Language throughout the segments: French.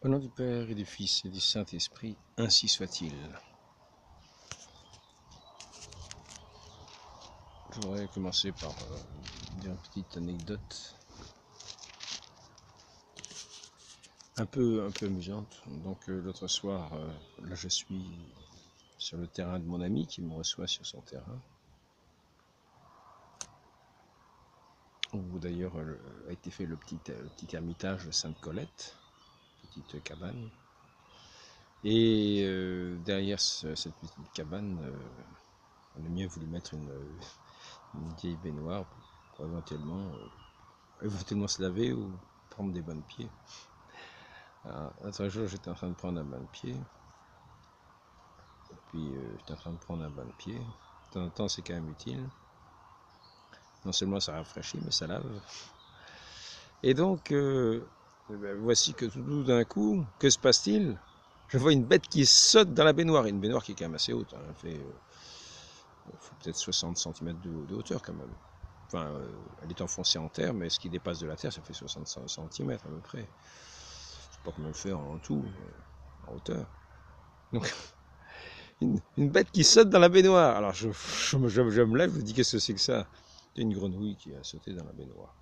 Au nom du Père et du Fils et du Saint-Esprit, ainsi soit-il. Je voudrais commencer par dire une petite anecdote un peu amusante. Donc l'autre soir, là je suis sur le terrain de mon ami qui me reçoit sur son terrain, où d'ailleurs a été fait le petit ermitage de Sainte-Colette, petite cabane. Et derrière cette petite cabane, on a mieux voulu mettre une vieille baignoire pour éventuellement se laver ou prendre des bains de pieds. L'autre jour, j'étais en train de prendre un bain de pied. Et puis, j'étais en train de prendre un bain de pied. De temps en temps, c'est quand même utile. Non seulement ça rafraîchit, mais ça lave. Et donc, voici que tout d'un coup, que se passe-t-il? Je vois une bête qui saute dans la baignoire. Une baignoire qui est quand même assez haute. Hein. Elle fait peut-être 60 cm de hauteur quand même. Enfin, elle est enfoncée en terre, mais ce qui dépasse de la terre, ça fait 60 cm à peu près. Je ne sais pas combien elle fait en tout, en hauteur. Donc, une bête qui saute dans la baignoire. Alors, je me lève, je me dis, qu'est-ce que c'est que ça? C'est une grenouille qui a sauté dans la baignoire.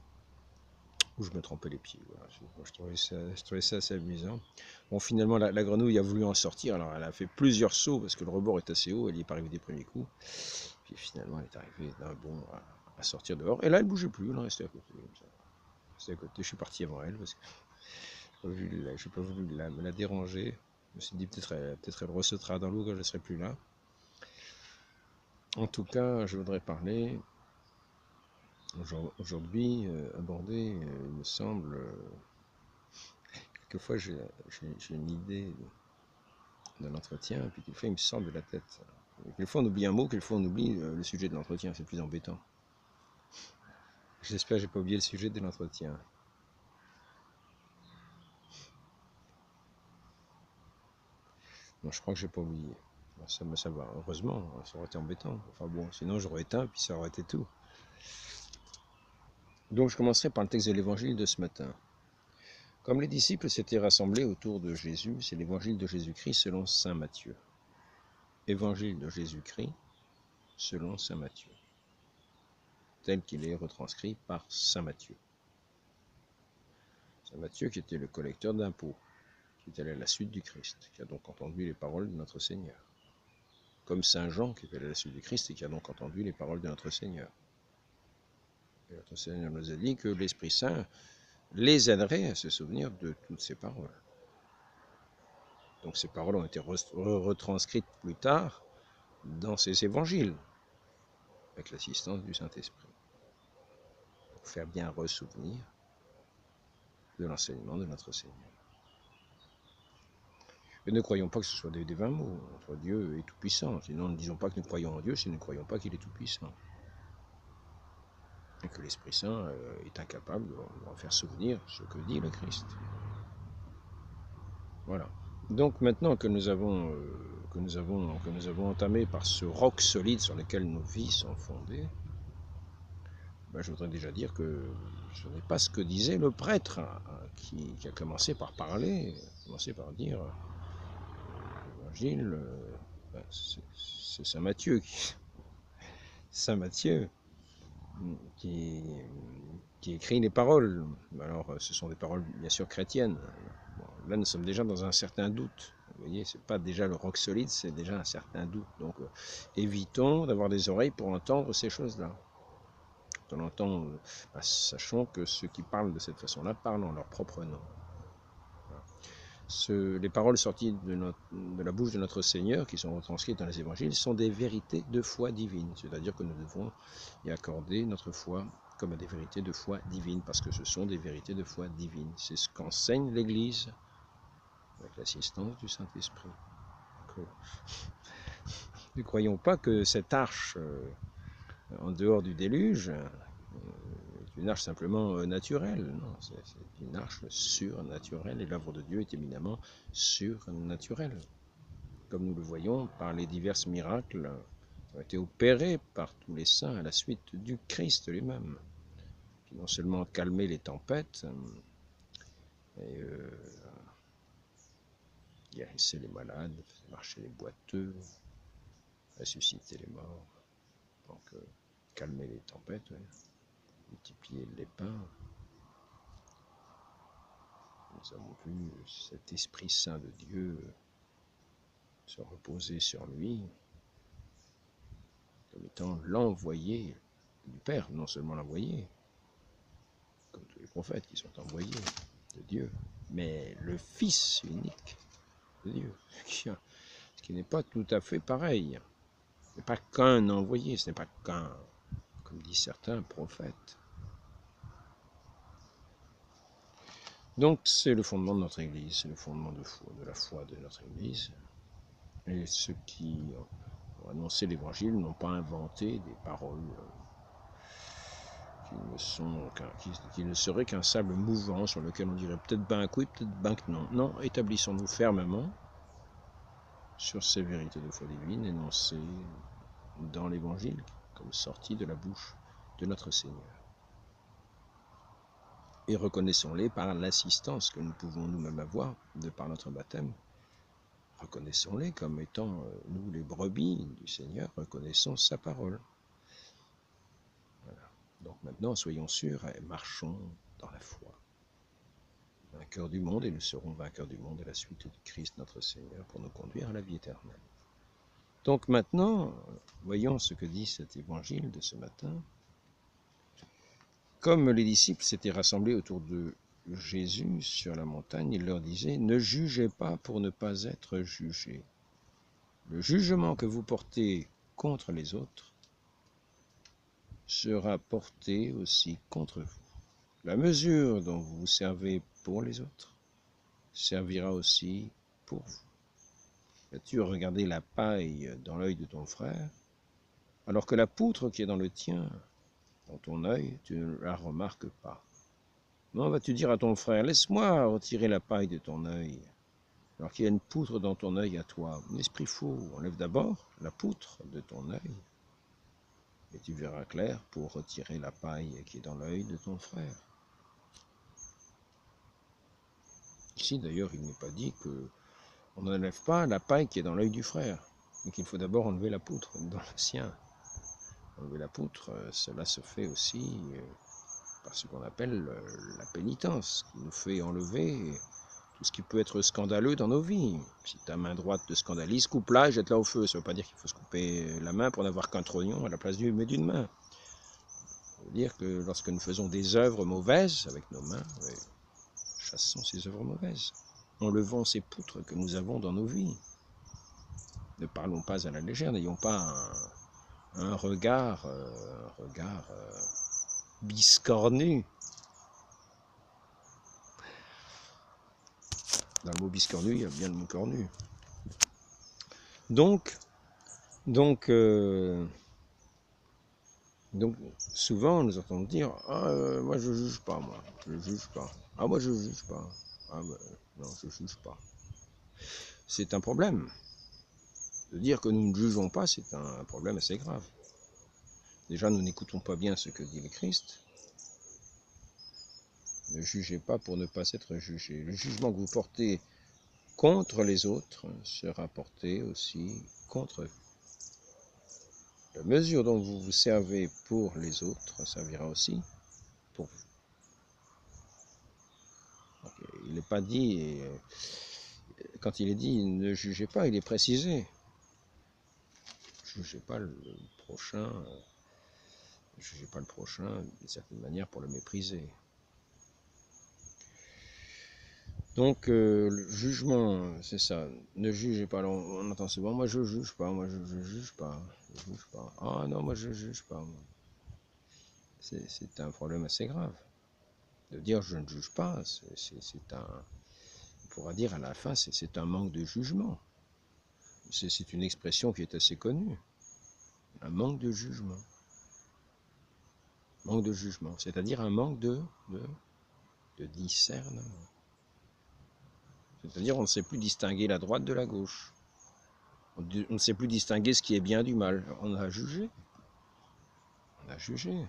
Où je me trempais les pieds. Voilà. Je trouvais ça assez amusant. Bon, finalement, la grenouille a voulu en sortir. Alors, elle a fait plusieurs sauts parce que le rebord est assez haut. Elle n'y est pas arrivée des premiers coups. Puis finalement, elle est arrivée d'un bond à sortir dehors. Et là, elle ne bougeait plus. Elle restait à côté. Comme ça. Restait à côté. Je suis parti avant elle parce que je n'ai pas voulu la déranger. Je me suis dit, peut-être elle ressautera dans l'eau quand je ne serai plus là. En tout cas, je voudrais parler aujourd'hui, aborder, il me semble, quelquefois j'ai une idée de l'entretien, et puis quelquefois il me sort de la tête. Quelquefois on oublie un mot, quelquefois on oublie le sujet de l'entretien, c'est plus embêtant. J'espère que j'ai pas oublié le sujet de l'entretien. Non, je crois que j'ai pas oublié. Ça va, heureusement, ça aurait été embêtant. Enfin bon, sinon j'aurais éteint, puis ça aurait été tout. Donc je commencerai par le texte de l'évangile de ce matin. Comme les disciples s'étaient rassemblés autour de Jésus, c'est l'évangile de Jésus-Christ selon saint Matthieu. Évangile de Jésus-Christ selon saint Matthieu, tel qu'il est retranscrit par saint Matthieu. Saint Matthieu qui était le collecteur d'impôts, qui est allé à la suite du Christ, qui a donc entendu les paroles de notre Seigneur. Comme saint Jean qui est allé à la suite du Christ et qui a donc entendu les paroles de notre Seigneur. Et notre Seigneur nous a dit que l'Esprit Saint les aiderait à se souvenir de toutes ces paroles. Donc ces paroles ont été retranscrites plus tard dans ces évangiles, avec l'assistance du Saint-Esprit, pour faire bien ressouvenir de l'enseignement de notre Seigneur. Et ne croyons pas que ce soit des vains mots. Notre Dieu est tout-puissant. Sinon, ne disons pas que nous croyons en Dieu si nous ne croyons pas qu'il est tout-puissant. Et que l'Esprit Saint est incapable de en faire souvenir ce que dit le Christ. Voilà. Donc maintenant que nous avons entamé par ce roc solide sur lequel nos vies sont fondées, je voudrais déjà dire que ce n'est pas ce que disait le prêtre qui a commencé par parler, commencé par dire l'évangile, c'est Saint Matthieu qui écrit les paroles. Alors ce sont des paroles bien sûr chrétiennes. Bon, là nous sommes déjà dans un certain doute. Vous voyez, c'est pas déjà le roc solide, c'est déjà un certain doute. Donc évitons d'avoir des oreilles pour entendre ces choses-là. Quand on entend, sachons que ceux qui parlent de cette façon-là parlent en leur propre nom. Les paroles sorties de la bouche de notre Seigneur, qui sont retranscrites dans les évangiles, sont des vérités de foi divine. C'est-à-dire que nous devons y accorder notre foi comme à des vérités de foi divine, parce que ce sont des vérités de foi divine. C'est ce qu'enseigne l'Église, avec l'assistance du Saint-Esprit. Ne croyons pas que cette arche, en dehors du déluge, est une arche simplement naturelle. Non, c'est une arche surnaturelle, et l'œuvre de Dieu est éminemment surnaturelle. Comme nous le voyons par les divers miracles qui ont été opérés par tous les saints à la suite du Christ lui-même, qui non seulement calmait les tempêtes, et guérissait les malades, faisait marcher les boiteux, ressuscitait les morts, donc calmer les tempêtes, ouais, multiplier les pains. Nous avons vu cet Esprit Saint de Dieu se reposer sur lui, comme étant l'envoyé du Père, non seulement l'envoyé, comme tous les prophètes qui sont envoyés de Dieu, mais le Fils unique de Dieu, ce qui n'est pas tout à fait pareil. Ce n'est pas qu'un envoyé, ce n'est pas qu'un, comme disent certains, prophète. Donc c'est le fondement de notre Église, c'est le fondement de la foi de notre Église. Et ceux qui ont annoncé l'Évangile n'ont pas inventé des paroles qui ne seraient qu'un sable mouvant sur lequel on dirait peut-être ben que oui, peut-être ben que non. Non, établissons-nous fermement sur ces vérités de foi divine énoncées dans l'Évangile comme sorties de la bouche de notre Seigneur. Et reconnaissons-les par l'assistance que nous pouvons nous-mêmes avoir de par notre baptême. Reconnaissons-les comme étant, nous les brebis du Seigneur, reconnaissons sa parole. Voilà. Donc maintenant, soyons sûrs et marchons dans la foi. Vainqueurs du monde, et nous serons vainqueurs du monde à la suite de Christ notre Seigneur pour nous conduire à la vie éternelle. Donc maintenant, voyons ce que dit cet évangile de ce matin. Comme les disciples s'étaient rassemblés autour de Jésus sur la montagne, il leur disait « Ne jugez pas pour ne pas être jugés. Le jugement que vous portez contre les autres sera porté aussi contre vous. La mesure dont vous vous servez pour les autres servira aussi pour vous. As-tu regardé la paille dans l'œil de ton frère, alors que la poutre qui est dans le tien, dans ton œil, tu ne la remarques pas? Non, vas-tu dire à ton frère, laisse-moi retirer la paille de ton œil, alors qu'il y a une poutre dans ton œil à toi. L'esprit fou, enlève d'abord la poutre de ton œil, et tu verras clair pour retirer la paille qui est dans l'œil de ton frère. Ici, d'ailleurs, il n'est pas dit qu'on n'enlève pas la paille qui est dans l'œil du frère, mais qu'il faut d'abord enlever la poutre dans le sien. Enlever la poutre, cela se fait aussi par ce qu'on appelle la pénitence, qui nous fait enlever tout ce qui peut être scandaleux dans nos vies. Si ta main droite te scandalise, coupe-la et jette-la au feu. Ça ne veut pas dire qu'il faut se couper la main pour n'avoir qu'un trognon à la place d'une main. Ça veut dire que lorsque nous faisons des œuvres mauvaises avec nos mains, chassons ces œuvres mauvaises. Enlevons ces poutres que nous avons dans nos vies. Ne parlons pas à la légère, n'ayons pas un regard biscornu. Dans le mot biscornu, il y a bien le mot cornu. Donc souvent nous entendons dire moi je juge pas, moi je juge pas. Ah moi je juge pas. Ah non, je juge pas. C'est un problème. De dire que nous ne jugeons pas, c'est un problème assez grave. Déjà, nous n'écoutons pas bien ce que dit le Christ. Ne jugez pas pour ne pas être jugé. Le jugement que vous portez contre les autres sera porté aussi contre vous. La mesure dont vous vous servez pour les autres servira aussi pour vous. Donc, il n'est pas dit, quand il est dit ne jugez pas, il est précisé. Ne jugez pas le prochain, ne jugez pas le prochain d'une certaine manière pour le mépriser. Donc le jugement, c'est ça, ne jugez pas. Alors, on entend souvent, moi je juge pas, moi je juge pas, je juge pas. Ah non, moi je juge pas. C'est un problème assez grave. De dire je ne juge pas, c'est un, on pourra dire à la fin, c'est un manque de jugement. C'est une expression qui est assez connue. Un manque de jugement. Manque de jugement, c'est-à-dire un manque de discernement. C'est-à-dire on ne sait plus distinguer la droite de la gauche. On ne sait plus distinguer ce qui est bien du mal. On a jugé. On a jugé.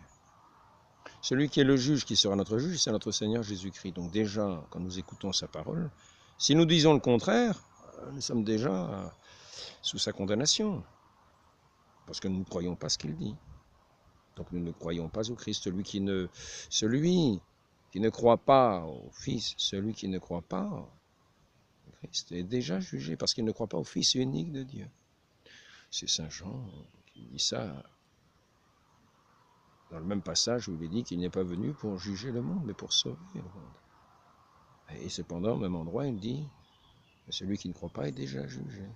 Celui qui est le juge, qui sera notre juge, c'est notre Seigneur Jésus-Christ. Donc déjà, quand nous écoutons sa parole, si nous disons le contraire, nous sommes déjà sous sa condamnation, parce que nous ne croyons pas ce qu'il dit. Donc nous ne croyons pas au Christ. Celui qui ne croit pas au Fils, celui qui ne croit pas au Christ est déjà jugé, parce qu'il ne croit pas au Fils unique de Dieu. C'est Saint Jean qui dit ça dans le même passage où il est dit qu'il n'est pas venu pour juger le monde, mais pour sauver le monde. Et cependant, au même endroit, il dit, celui qui ne croit pas est déjà jugé,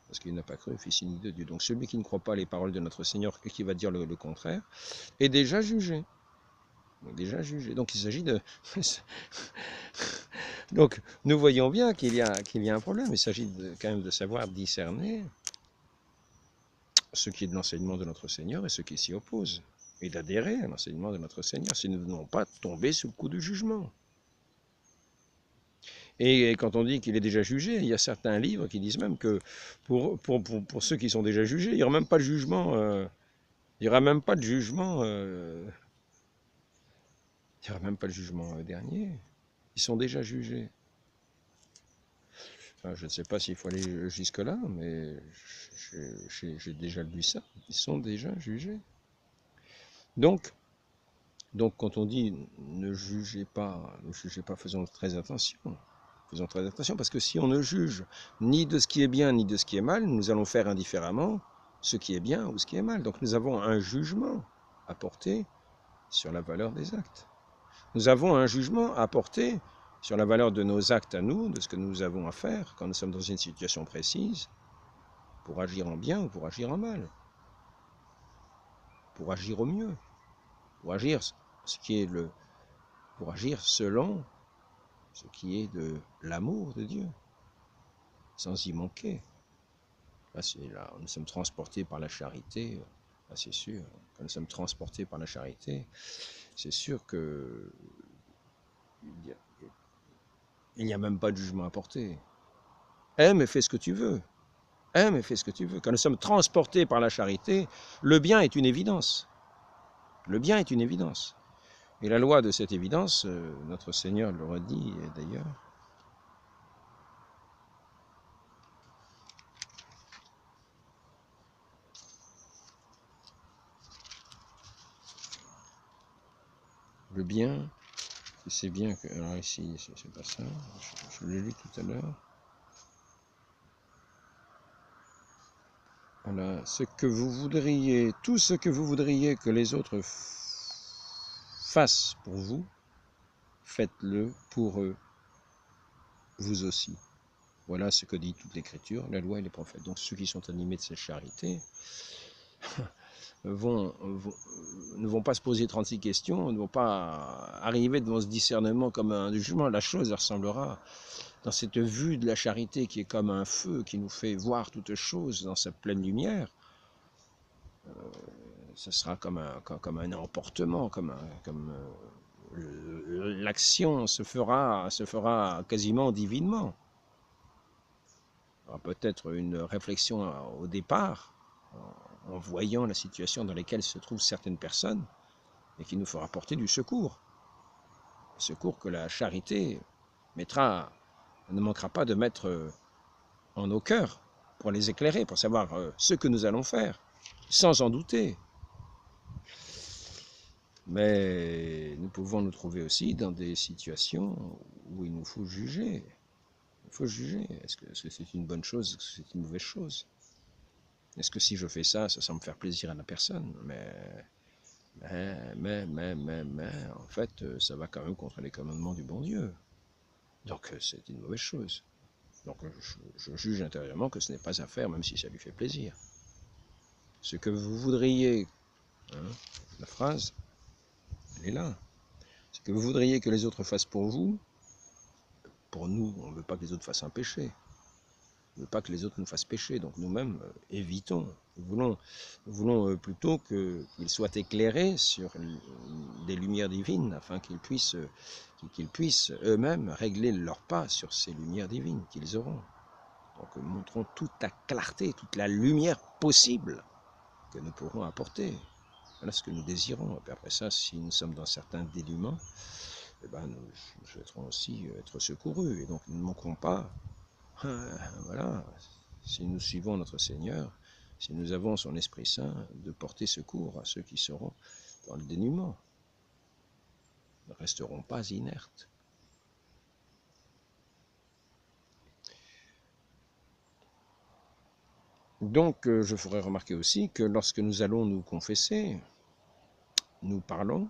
parce qu'il n'a pas cru au Fils unique de Dieu. Donc celui qui ne croit pas les paroles de notre Seigneur et qui va dire le contraire, est déjà jugé. Déjà jugé. Donc il s'agit de... Donc nous voyons bien qu'il y a un problème. Il s'agit quand même de savoir discerner ce qui est de l'enseignement de notre Seigneur et ce qui s'y oppose. Et d'adhérer à l'enseignement de notre Seigneur, si nous ne voulons pas tomber sous le coup du jugement. Et quand on dit qu'il est déjà jugé, il y a certains livres qui disent même que pour ceux qui sont déjà jugés, il n'y aura même pas de jugement. Il n'y aura même pas de jugement. Il n'y aura même pas de jugement dernier. Ils sont déjà jugés. Enfin, je ne sais pas s'il faut aller jusque-là, mais j'ai déjà lu ça. Ils sont déjà jugés. Donc quand on dit ne jugez pas, faisons très attention. Faisons très attention, parce que si on ne juge ni de ce qui est bien ni de ce qui est mal, nous allons faire indifféremment ce qui est bien ou ce qui est mal. Donc nous avons un jugement à porter sur la valeur des actes. Nous avons un jugement à porter sur la valeur de nos actes à nous, de ce que nous avons à faire quand nous sommes dans une situation précise, pour agir en bien ou pour agir en mal, pour agir au mieux, pour agir pour agir selon ce qui est de l'amour de Dieu, sans y manquer. Là, nous sommes transportés par la charité, là, c'est sûr. Quand nous sommes transportés par la charité, c'est sûr que il n'y a même pas de jugement à porter. Aime et fais ce que tu veux. Aime et fais ce que tu veux. Quand nous sommes transportés par la charité, le bien est une évidence. Le bien est une évidence. Et la loi de cette évidence, notre Seigneur le redit d'ailleurs, le bien, c'est bien que... Alors ici, c'est pas ça, je l'ai lu tout à l'heure. Voilà, tout ce que vous voudriez que les autres fassent pour vous, faites-le pour eux, vous aussi. Voilà ce que dit toute l'Écriture, la loi et les prophètes. Donc ceux qui sont animés de cette charité ne vont pas se poser 36 questions, ne vont pas arriver devant ce discernement comme un jugement. La chose ressemblera dans cette vue de la charité qui est comme un feu qui nous fait voir toutes choses dans sa pleine lumière. Ce sera comme un emportement, l'action se fera quasiment divinement. Il y aura peut-être une réflexion au départ, en voyant la situation dans laquelle se trouvent certaines personnes, et qui nous fera porter du secours. Secours que la charité ne manquera pas de mettre en nos cœurs, pour les éclairer, pour savoir ce que nous allons faire, sans en douter. Mais nous pouvons nous trouver aussi dans des situations où il nous faut juger. Il faut juger. Est-ce que c'est une bonne chose? Est-ce que c'est une mauvaise chose? Est-ce que si je fais ça, ça semble faire plaisir à la personne? Mais, en fait, ça va quand même contre les commandements du bon Dieu. Donc c'est une mauvaise chose. Donc je juge intérieurement que ce n'est pas à faire, même si ça lui fait plaisir. Ce que vous voudriez, la phrase, elle est là. Ce que vous voudriez que les autres fassent pour vous, pour nous, on ne veut pas que les autres fassent un péché. On ne veut pas que les autres nous fassent pécher. Donc nous-mêmes, évitons. Nous voulons plutôt qu'ils soient éclairés sur des lumières divines, afin qu'ils puissent eux-mêmes régler leur pas sur ces lumières divines qu'ils auront. Donc montrons toute la clarté, toute la lumière possible que nous pourrons apporter. Voilà ce que nous désirons. Et puis après ça, si nous sommes dans certains dénûments, nous souhaiterons aussi être secourus. Et donc nous ne manquerons pas Voilà, si nous suivons notre Seigneur, si nous avons son Esprit Saint, de porter secours à ceux qui seront dans le dénuement, ne resteront pas inertes. Donc, je ferai remarquer aussi que lorsque nous allons nous confesser, nous parlons,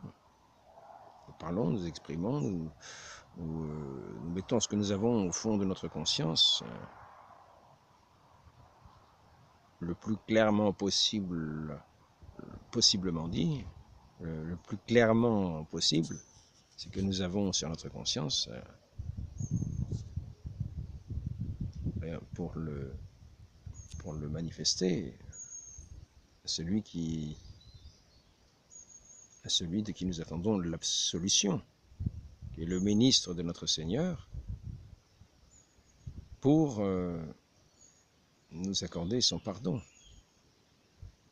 nous exprimons, nous mettons ce que nous avons au fond de notre conscience le plus clairement possiblement dit, le plus clairement possible, c'est que nous avons sur notre conscience pour le manifester à celui de qui nous attendons l'absolution, qui est le ministre de notre Seigneur, pour nous accorder son pardon.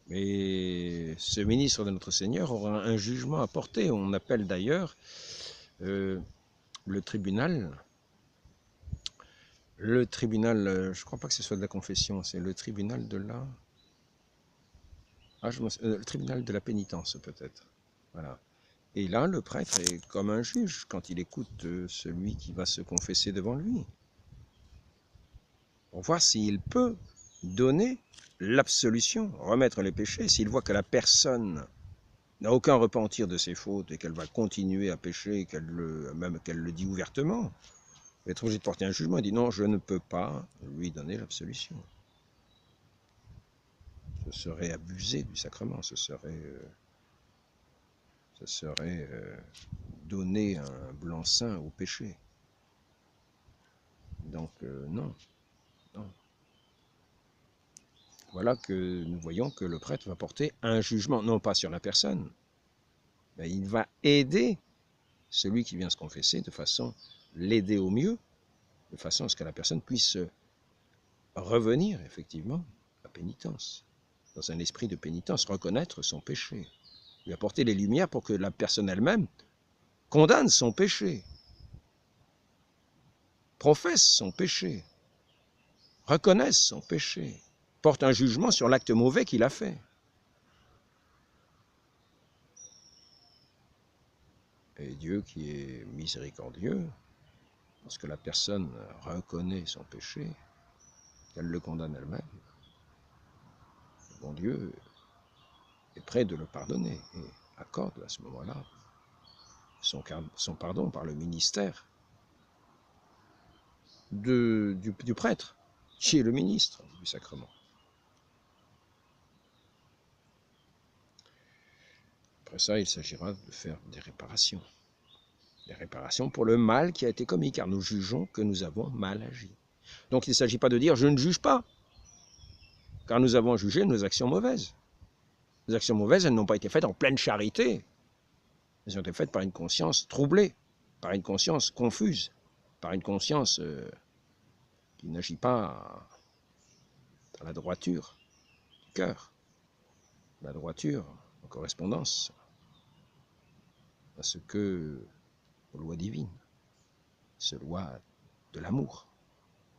Mais ce ministre de notre Seigneur aura un jugement à porter. On appelle d'ailleurs le tribunal, je ne crois pas que ce soit de la confession, c'est le tribunal de la... le tribunal de la pénitence peut-être. Voilà. Et là, le prêtre est comme un juge quand il écoute celui qui va se confesser devant lui, pour voir s'il peut donner l'absolution, remettre les péchés. S'il voit que la personne n'a aucun repentir de ses fautes et qu'elle va continuer à pécher, même qu'elle le dit ouvertement, il va être obligé de porter un jugement. Il dit non, je ne peux pas lui donner l'absolution. Ce serait abuser du sacrement, ce serait donner un blanc-seing au péché. Donc non. Voilà que nous voyons que le prêtre va porter un jugement, non pas sur la personne, mais il va aider celui qui vient se confesser de façon, l'aider au mieux, de façon à ce que la personne puisse revenir effectivement à pénitence, dans un esprit de pénitence, reconnaître son péché, lui apporter les lumières pour que la personne elle-même condamne son péché, professe son péché, reconnaisse son péché, porte un jugement sur l'acte mauvais qu'il a fait. Et Dieu qui est miséricordieux, lorsque la personne reconnaît son péché, qu'elle le condamne elle-même, bon Dieu est prêt de le pardonner et accorde à ce moment-là son pardon par le ministère du prêtre, qui est le ministre du sacrement. Après ça, il s'agira de faire des réparations. Des réparations pour le mal qui a été commis, car nous jugeons que nous avons mal agi. Donc il ne s'agit pas de dire « je ne juge pas », car nous avons jugé nos actions mauvaises. Les actions mauvaises, elles n'ont pas été faites en pleine charité. Elles ont été faites par une conscience troublée, par une conscience confuse, par une conscience qui n'agit pas dans la droiture du cœur, la droiture en correspondance à ce que, aux lois divines, ces lois de l'amour,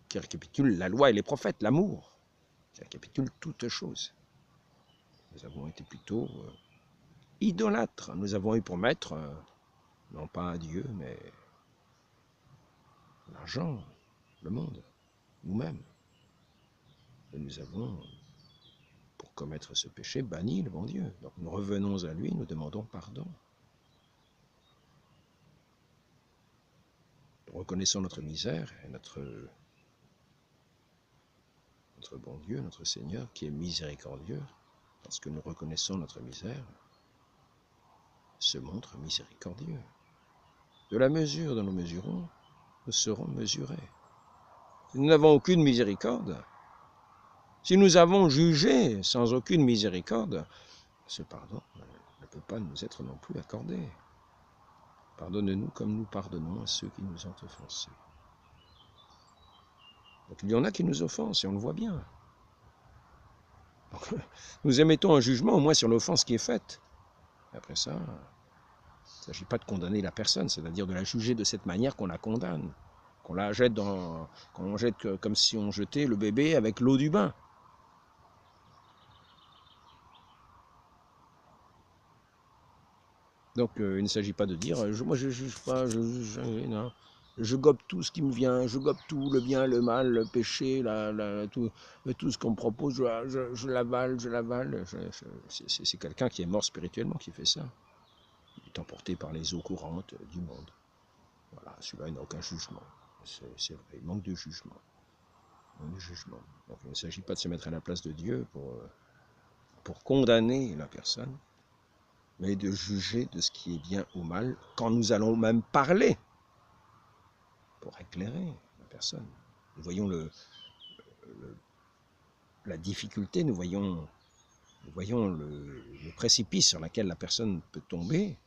qui récapitule la loi et les prophètes, l'amour, qui récapitule toutes choses. Nous avons été plutôt idolâtres. Nous avons eu pour maître, non pas Dieu, mais l'argent, le monde, nous-mêmes. Et nous avons, pour commettre ce péché, banni le bon Dieu. Donc nous revenons à lui, nous demandons pardon. Nous reconnaissons notre misère et notre bon Dieu, notre Seigneur, qui est miséricordieux, parce que nous reconnaissons notre misère, se montre miséricordieux. De la mesure dont nous mesurons, nous serons mesurés. Si nous n'avons aucune miséricorde, si nous avons jugé sans aucune miséricorde, ce pardon ne peut pas nous être non plus accordé. Pardonne-nous comme nous pardonnons à ceux qui nous ont offensés. Donc il y en a qui nous offensent, et on le voit bien. Donc, nous émettons un jugement au moins sur l'offense qui est faite. Et après ça, il ne s'agit pas de condamner la personne, c'est-à-dire de la juger de cette manière qu'on la condamne. qu'on la jette qu'on jette comme si on jetait le bébé avec l'eau du bain. Donc il ne s'agit pas de dire, moi je juge pas, non. Je gobe tout ce qui me vient, je gobe tout, le bien, le mal, le péché, tout ce qu'on me propose, je l'avale, je l'avale. C'est quelqu'un qui est mort spirituellement qui fait ça. Il est emporté par les eaux courantes du monde. Voilà, celui-là il n'a aucun jugement. C'est vrai, il manque de jugement. Il manque de jugement. Donc il ne s'agit pas de se mettre à la place de Dieu pour condamner la personne, mais de juger de ce qui est bien ou mal, quand nous allons même parler, pour éclairer la personne. Nous voyons la difficulté, nous voyons le précipice sur lequel la personne peut tomber.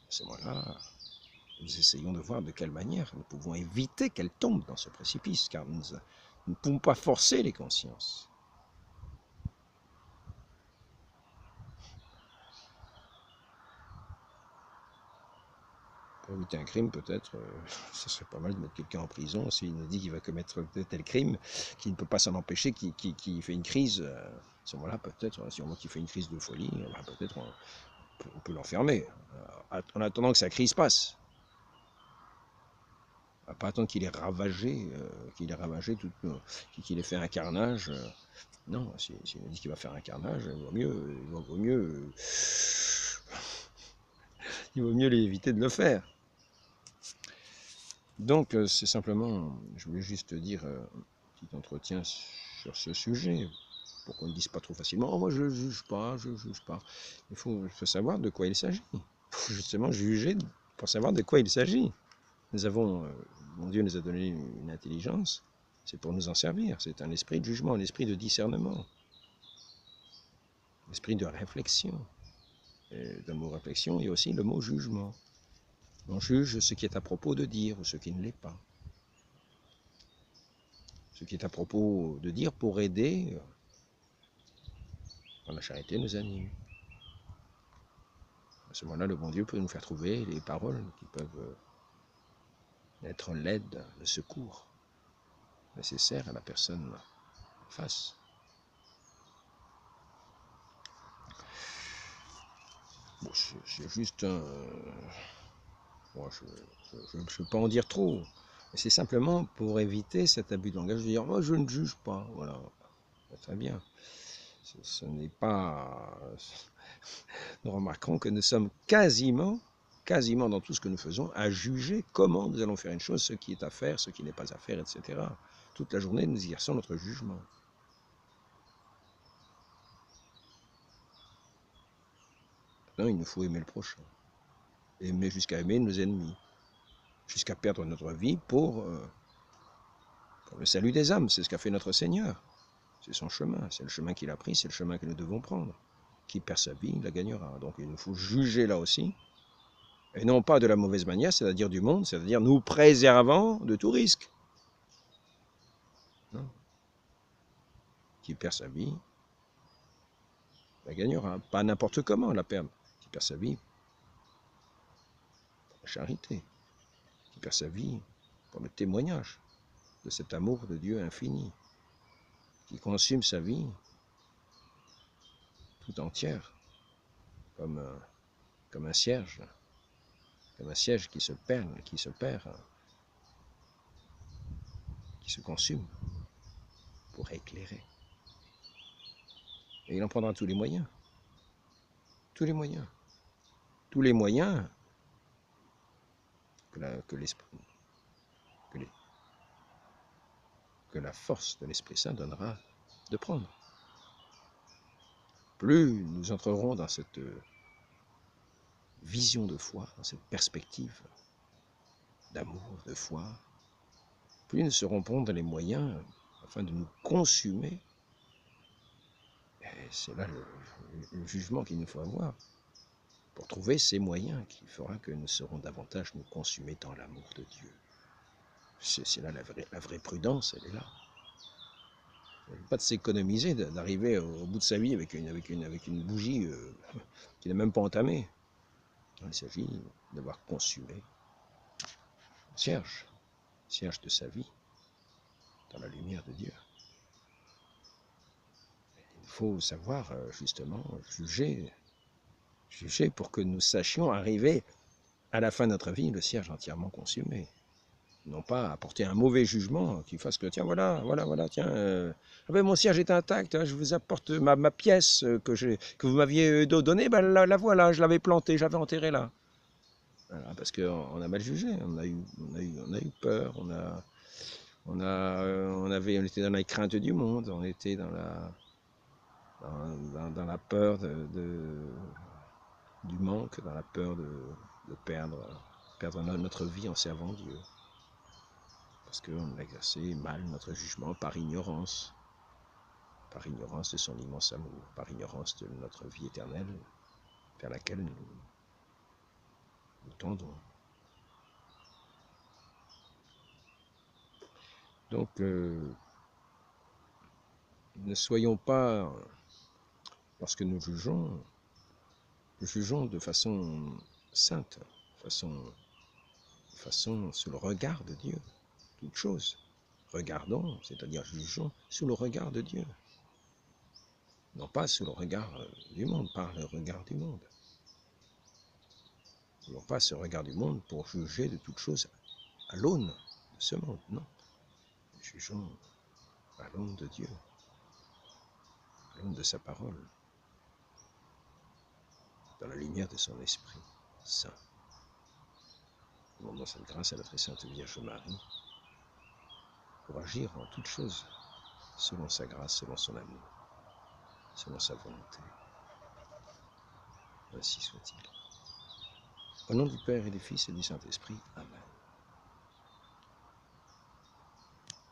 À ce moment-là, nous essayons de voir de quelle manière nous pouvons éviter qu'elle tombe dans ce précipice, car nous ne pouvons pas forcer les consciences. Pour éviter un crime, peut-être, ce serait pas mal de mettre quelqu'un en prison s'il nous dit qu'il va commettre tel crime, qu'il ne peut pas s'en empêcher, qu'il fait une crise. À ce moment-là, peut-être, si on voit qu'il fait une crise de folie, peut-être on peut l'enfermer, en attendant que sa crise passe. Pas attendre qu'il ait ravagé, qu'il ait fait un carnage. Non, s'il nous dit qu'il va faire un carnage, il vaut mieux éviter de le faire. Donc, c'est simplement, je voulais juste dire un petit entretien sur ce sujet, pour qu'on ne dise pas trop facilement « Oh, moi je ne juge pas, je ne juge pas ». Il faut savoir de quoi il s'agit. Il faut justement juger pour savoir de quoi il s'agit. Nous avons, mon Dieu nous a donné une intelligence, c'est pour nous en servir. C'est un esprit de jugement, un esprit de discernement, un esprit de réflexion. Et dans le mot réflexion, il y a aussi le mot jugement. On juge ce qui est à propos de dire ou ce qui ne l'est pas. Ce qui est à propos de dire pour aider quand la charité nous anime. À ce moment-là, le bon Dieu peut nous faire trouver les paroles qui peuvent être l'aide, le secours nécessaire à la personne en face. Bon, c'est juste un... Bon, je ne peux pas en dire trop. C'est simplement pour éviter cet abus de langage de dire « moi je ne juge pas ». Voilà, très bien. Ce n'est pas... Nous remarquerons que nous sommes quasiment dans tout ce que nous faisons, à juger comment nous allons faire une chose, ce qui est à faire, ce qui n'est pas à faire, etc. Toute la journée, nous exerçons notre jugement. Maintenant, il nous faut aimer le prochain. Aimer jusqu'à aimer nos ennemis. Jusqu'à perdre notre vie pour le salut des âmes. C'est ce qu'a fait notre Seigneur. C'est son chemin. C'est le chemin qu'il a pris, c'est le chemin que nous devons prendre. Qui perd sa vie, la gagnera. Donc il nous faut juger là aussi. Et non pas de la mauvaise manière, c'est-à-dire du monde, c'est-à-dire nous préservant de tout risque. Non. Qui perd sa vie, la gagnera. Pas n'importe comment la perdre. Qui perd sa vie pour la charité. Qui perd sa vie pour le témoignage de cet amour de Dieu infini. Qui consume sa vie tout entière comme un cierge. Comme un siège qui se perd, qui se consume pour éclairer. Et il en prendra tous les moyens. Tous les moyens. Tous les moyens que la force de l'Esprit Saint donnera de prendre. Plus nous entrerons dans cette vision de foi, dans cette perspective d'amour, de foi, plus nous serons prendre les moyens afin de nous consumer. Et c'est là le jugement qu'il nous faut avoir, pour trouver ces moyens qui fera que nous serons davantage nous consumer dans l'amour de Dieu. C'est là la vraie prudence, elle est là. Pas de s'économiser, d'arriver au bout de sa vie avec une bougie qui n'est même pas entamée. Il s'agit d'avoir consumé le cierge, cierge de sa vie, dans la lumière de Dieu. Il faut savoir justement juger pour que nous sachions arriver à la fin de notre vie, le cierge entièrement consumé. Non pas apporter un mauvais jugement qui fasse que, tiens, voilà, tiens, ah ben, mon cierge est intact, hein, je vous apporte ma pièce que vous m'aviez donnée, ben, la voilà, je l'avais plantée, j'avais enterrée là. Voilà, parce qu'on a mal jugé, on a eu peur, on était dans la crainte du monde, on était dans la peur du manque, dans la peur de perdre notre vie en servant Dieu. Parce qu'on a exercé mal notre jugement par ignorance de son immense amour, par ignorance de notre vie éternelle vers laquelle nous tendons. Donc, ne soyons pas, lorsque nous jugeons de façon sainte, façon sous le regard de Dieu, toute chose. Regardons, c'est-à-dire jugeons sous le regard de Dieu. Non pas sous le regard du monde, par le regard du monde. Non pas ce regard du monde pour juger de toute chose à l'aune de ce monde, non. Jugeons à l'aune de Dieu, à l'aune de sa parole, dans la lumière de son Esprit Saint. Demandons cette grâce à la très sainte Vierge Marie pour agir en toutes choses selon sa grâce, selon son amour, selon sa volonté. Ainsi soit-il. Au nom du Père et du Fils et du Saint-Esprit. Amen.